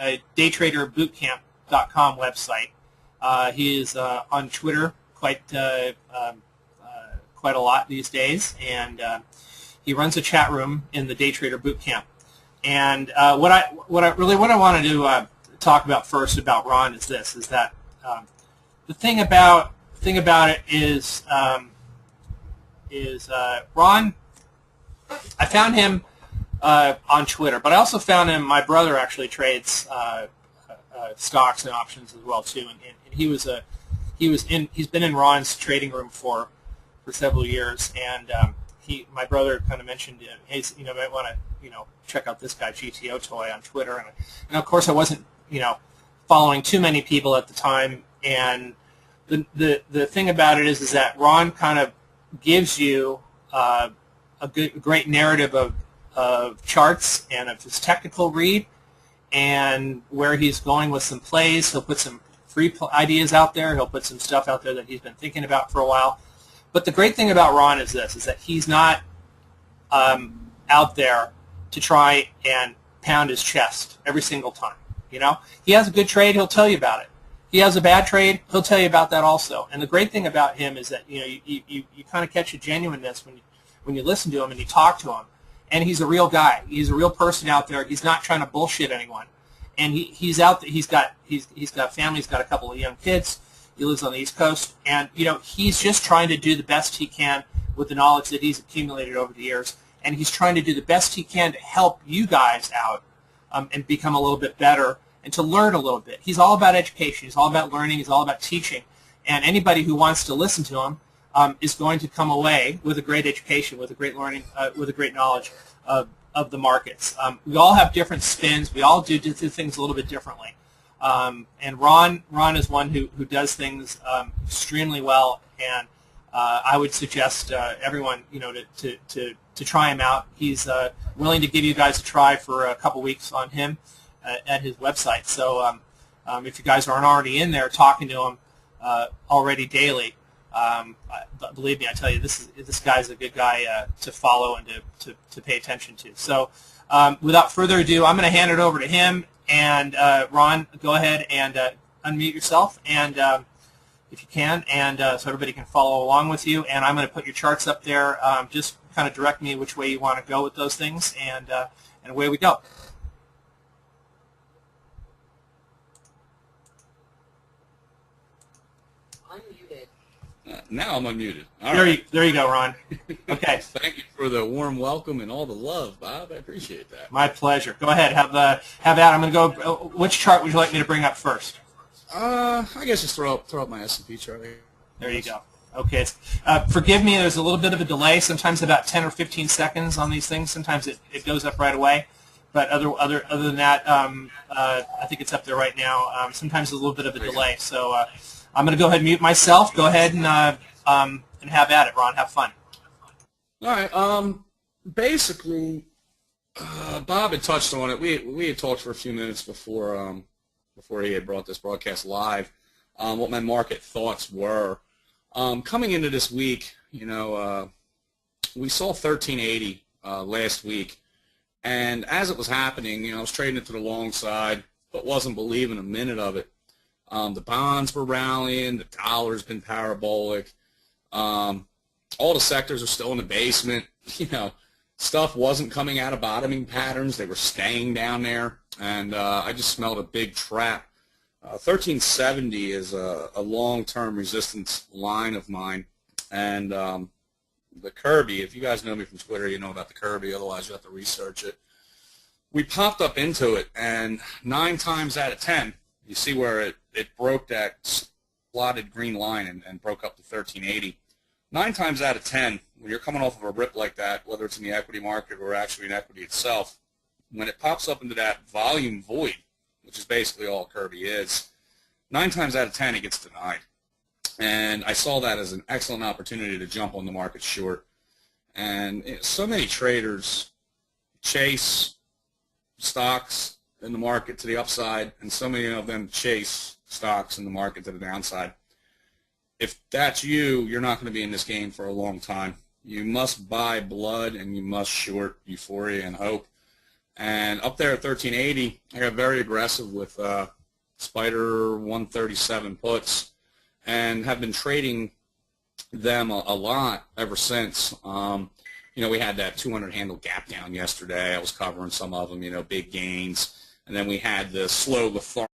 daytraderbootcamp.com website. He is on Twitter quite a lot these days, and he runs a chat room in the Day Trader Bootcamp. And what I wanted to talk about first about Ron is this: is that the thing about it is Ron. I found him on Twitter, but I also found him. My brother actually trades stocks and options as well too, and he's been in Ron's trading room for several years, and my brother kind of mentioned, hey, you might want to check out this guy GTO Toy on Twitter, and of course I wasn't following too many people at the time, and the thing about it is that Ron kind of gives you a great narrative of charts and of his technical read and where he's going with some plays. He'll put some free ideas out there. He'll put some stuff out there that he's been thinking about for a while. But the great thing about Ron is this: is that he's not out there to try and pound his chest every single time. He has a good trade, he'll tell you about it. He has a bad trade, he'll tell you about that also. And the great thing about him is that you kind of catch a genuineness when you listen to him and you talk to him. And he's a real guy. He's a real person out there. He's not trying to bullshit anyone. And he's out there. He's got family. He's got a couple of young kids. He lives on the East Coast, and he's just trying to do the best he can with the knowledge that he's accumulated over the years, and he's trying to do the best he can to help you guys out and become a little bit better and to learn a little bit. He's all about education. He's all about learning. He's all about teaching, and anybody who wants to listen to him is going to come away with a great education, with a great learning, with a great knowledge of the markets. We all have different spins. We all do things a little bit differently. And Ron is one who does things extremely well, and I would suggest everyone to try him out. He's willing to give you guys a try for a couple weeks on him at his website. So if you guys aren't already in there talking to him already daily, believe me, I tell you, this guy's a good guy to follow and to pay attention to. So without further ado, I'm going to hand it over to him. And Ron, go ahead and unmute yourself, and if you can, and so everybody can follow along with you. And I'm going to put your charts up there. Just kind of direct me which way you want to go with those things, and away we go. Now I'm unmuted. There you go, Ron. Okay. Thank you for the warm welcome and all the love, Bob. I appreciate that. My pleasure. Go ahead. Have at. I'm going to go. Which chart would you like me to bring up first? I guess just throw up my S&P chart. There you go. Okay. Forgive me. There's a little bit of a delay. Sometimes about 10 or 15 seconds on these things. Sometimes it goes up right away. But other than that, I think it's up there right now. Sometimes there's a little bit of a delay. So. I'm going to go ahead and mute myself. Go ahead and have at it, Ron. Have fun. All right. Basically, Bob had touched on it. We had talked for a few minutes before he had brought this broadcast live. What my market thoughts were coming into this week. We saw 1380 last week, and as it was happening, I was trading it to the long side, but wasn't believing a minute of it. The bonds were rallying. The dollar's been parabolic. All the sectors are still in the basement. Stuff wasn't coming out of bottoming patterns. They were staying down there, and I just smelled a big trap. 1370 is a long-term resistance line of mine, and the Kirby, if you guys know me from Twitter, you know about the Kirby. Otherwise, you have to research it. We popped up into it, and 9 times out of 10, you see where it broke that slotted green line and broke up to 1380. 9 times out of 10, when you're coming off of a rip like that, whether it's in the equity market or actually in equity itself, when it pops up into that volume void, which is basically all Kirby is, 9 times out of 10 it gets denied. And I saw that as an excellent opportunity to jump on the market short. And so many traders chase stocks in the market to the upside, and so many of them chase stocks in the market to the downside. If that's you, you're not going to be in this game for a long time. You must buy blood, and you must short euphoria and hope. And up there at 1380, I got very aggressive with Spider 137 puts and have been trading them a lot ever since. You know, we had that 200 handle gap down yesterday. I was covering some of them, you know, big gains. And then we had the slow lethargic